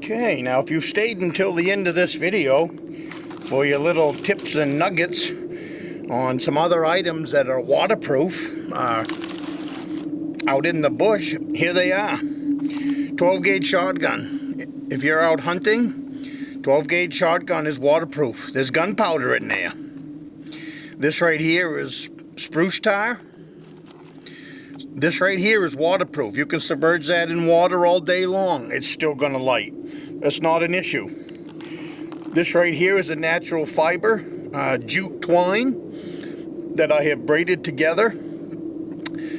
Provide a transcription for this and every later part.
Okay, now if you've stayed until the end of this video for your little tips and nuggets on some other items that are waterproof out in the bush, here they are. 12 gauge shotgun. If you're out hunting, 12 gauge shotgun is waterproof. There's gunpowder in there. This right here is spruce tar. This right here is waterproof. You can submerge that in water all day long. It's still gonna light. That's not an issue. This right here is a natural fiber, jute twine that I have braided together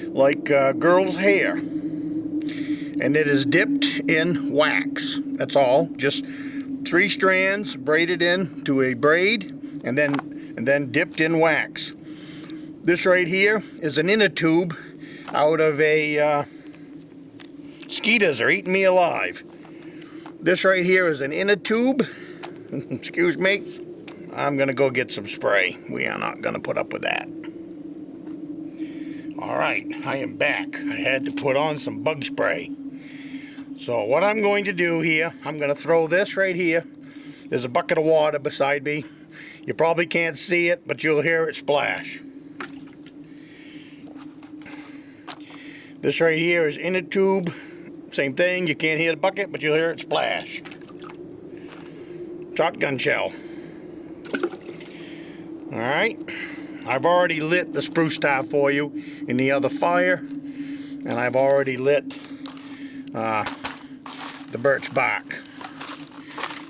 like girls' hair. And it is dipped in wax. That's all. Just 3 strands braided into a braid and then dipped in wax. This right here is an inner tube out of a mosquitoes are eating me alive. This right here is an inner tube. Excuse me. I'm gonna go get some spray. We are not gonna put up with that. All right, I am back. I had to put on some bug spray. So what I'm going to do here, I'm gonna throw this right here. There's a bucket of water beside me. You probably can't see it, but you'll hear it splash. This right here is inner tube. Same thing, you can't hear the bucket, but you'll hear it splash. Shotgun shell. Alright, I've already lit the spruce tar for you in the other fire, and I've already lit the birch bark.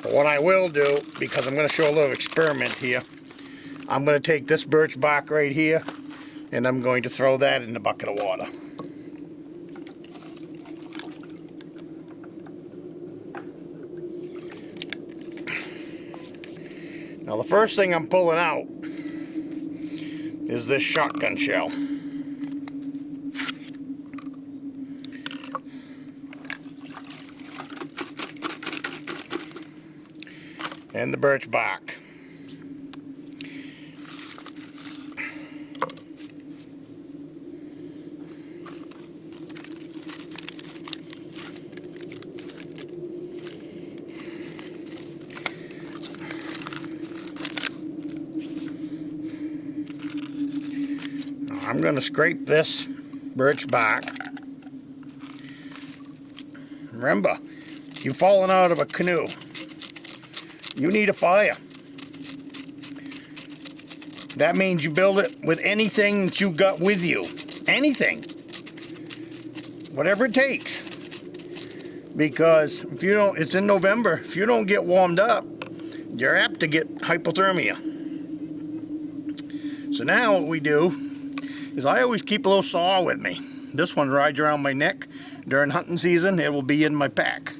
But what I will do, because I'm going to show a little experiment here, I'm going to take this birch bark right here, and I'm going to throw that in the bucket of water. Now the first thing I'm pulling out is this shotgun shell. And the birch bark. I'm going to scrape this birch bark. Remember, you've fallen out of a canoe. You need a fire. That means you build it with anything that you got with you. Anything. Whatever it takes. Because if you don't, it's in November, if you don't get warmed up, you're apt to get hypothermia. So now what we do is I always keep a little saw with me. This one rides around my neck. During hunting season, it will be in my pack.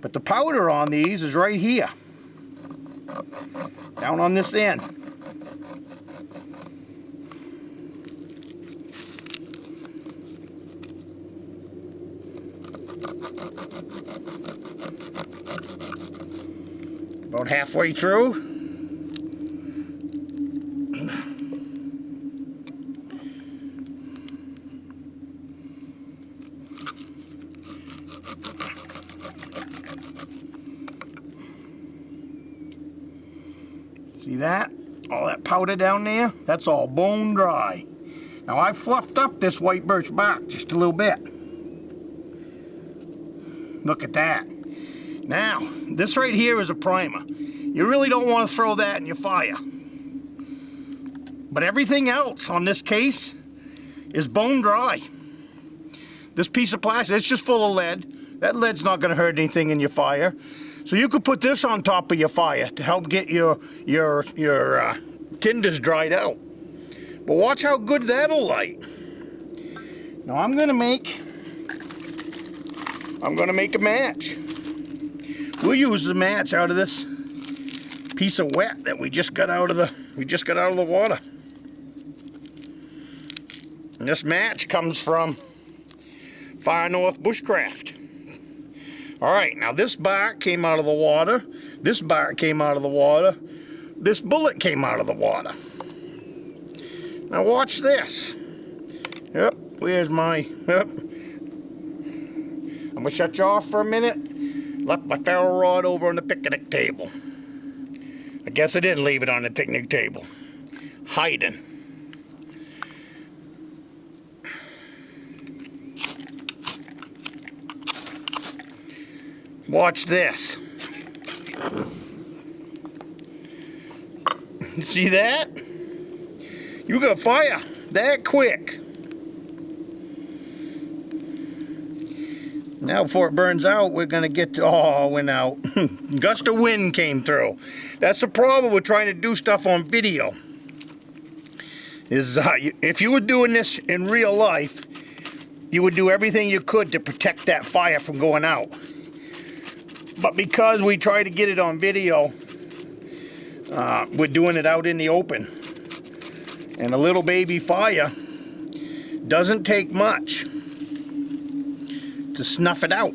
But the powder on these is right here. Down on this end. About halfway through. See that? All that powder down there? That's all bone dry. Now I fluffed up this white birch bark just a little bit. Look at that. Now, this right here is a primer. You really don't want to throw that in your fire. But everything else on this case is bone dry. This piece of plastic, it's just full of lead. That lead's not going to hurt anything in your fire. So you could put this on top of your fire to help get your tinders dried out. But watch how good that'll light. Now I'm gonna make a match. We'll use the match out of this piece of wet that we just got out of the water. And this match comes from Far North Bushcraft. Alright, now this bark came out of the water, this bark came out of the water, this bullet came out of the water. Now watch this. Yep, where's my... Yep. I'm going to shut you off for a minute. Left my ferro rod over on the picnic table. I guess I didn't leave it on the picnic table. Hiding. Watch this. See that? You got fire that quick. Now before it burns out, we're gonna get to, oh, it went out. Gust of wind came through. That's the problem with trying to do stuff on video. Is if you were doing this in real life, you would do everything you could to protect that fire from going out. But because we try to get it on video, we're doing it out in the open. And a little baby fire doesn't take much to snuff it out.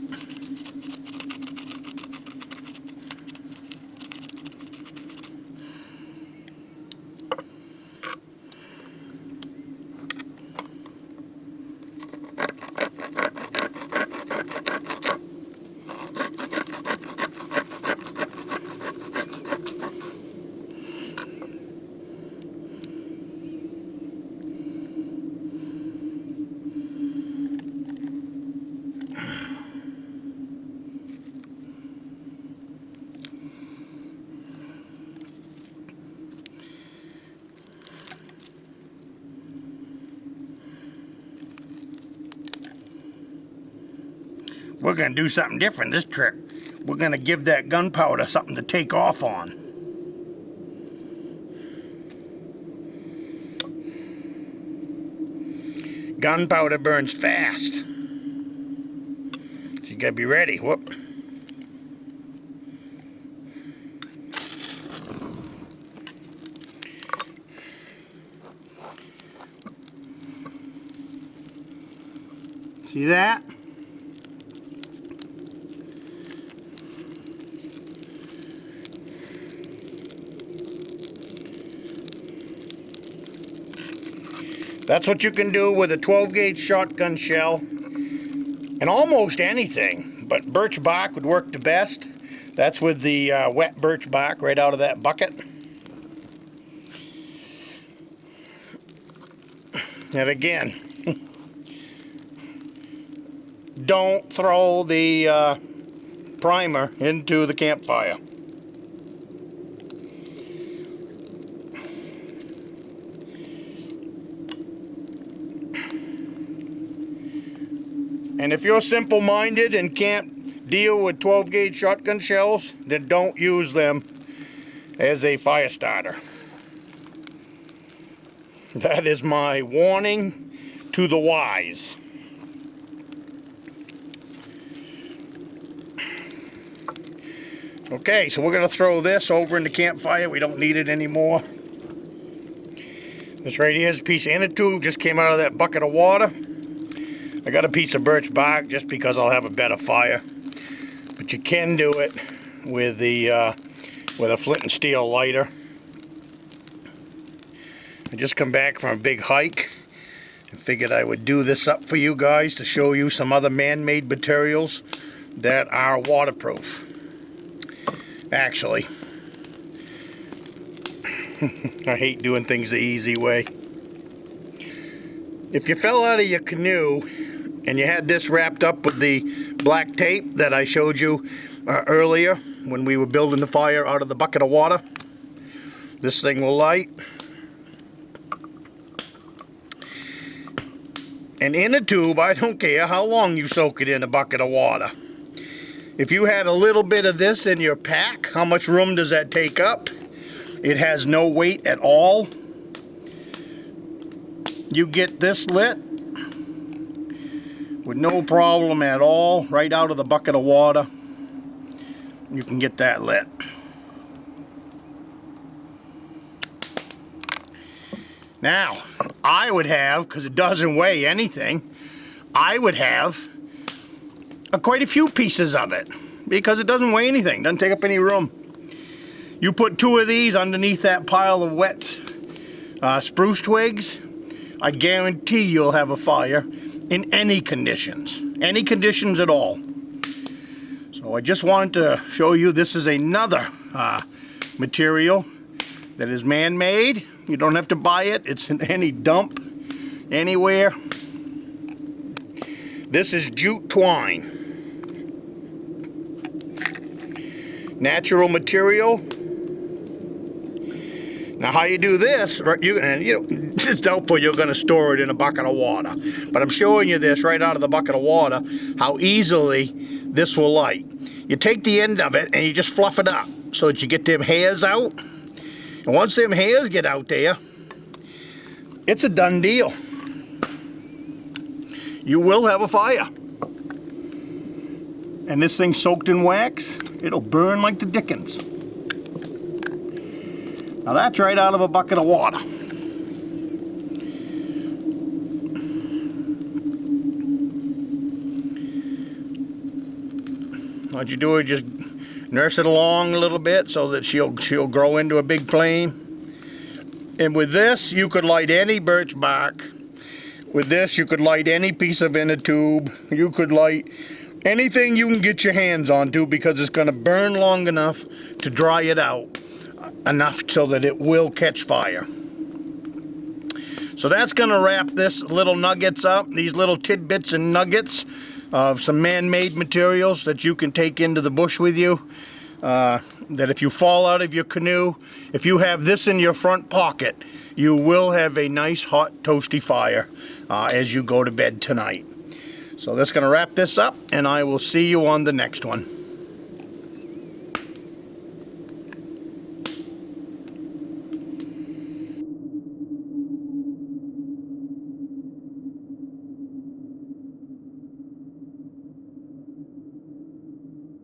We're going to do something different this trip. We're going to give that gunpowder something to take off on. Gunpowder burns fast. So you got to be ready. Whoop. See that? That's what you can do with a 12-gauge shotgun shell and almost anything, but birch bark would work the best. That's with the wet birch bark right out of that bucket. And again, don't throw the primer into the campfire. And if you're simple-minded and can't deal with 12-gauge shotgun shells, then don't use them as a fire starter. That is my warning to the wise. Okay, so we're going to throw this over in the campfire. We don't need it anymore. This right here is a piece of inner tube, just came out of that bucket of water. I got a piece of birch bark just because I'll have a better fire. But you can do it with a flint and steel lighter. I just come back from a big hike and figured I would do this up for you guys to show you some other man-made materials that are waterproof. Actually, I hate doing things the easy way. If you fell out of your canoe and you had this wrapped up with the black tape that I showed you earlier when we were building the fire out of the bucket of water, this thing will light. And in a tube, I don't care how long you soak it in a bucket of water. If you had a little bit of this in your pack, how much room does that take up? It has no weight at all. You get this lit with no problem at all, right out of the bucket of water. You can get that lit. Now, I would have, because it doesn't weigh anything, I would have quite a few pieces of it, because it doesn't weigh anything, doesn't take up any room. You put 2 of these underneath that pile of wet spruce twigs, I guarantee you'll have a fire in any conditions at all. So So I just wanted to show you this is another material that is man-made. You don't have to buy it. It's in any dump anywhere. This is jute twine. Natural material. Now how you do this, it's doubtful you're going to store it in a bucket of water. But I'm showing you this right out of the bucket of water, how easily this will light. You take the end of it and you just fluff it up so that you get them hairs out. And once them hairs get out there, it's a done deal. You will have a fire. And this thing's soaked in wax. It'll burn like the dickens. Now that's right out of a bucket of water. What you do is just nurse it along a little bit so that she'll grow into a big flame. And with this, you could light any birch bark. With this, you could light any piece of inner tube. You could light anything you can get your hands onto, because it's going to burn long enough to dry it out enough so that it will catch fire. So that's going to wrap this little nuggets up, these little tidbits and nuggets of some man-made materials that you can take into the bush with you. That if you fall out of your canoe, if you have this in your front pocket, you will have a nice hot toasty fire as you go to bed tonight. So that's going to wrap this up, and I will see you on the next one.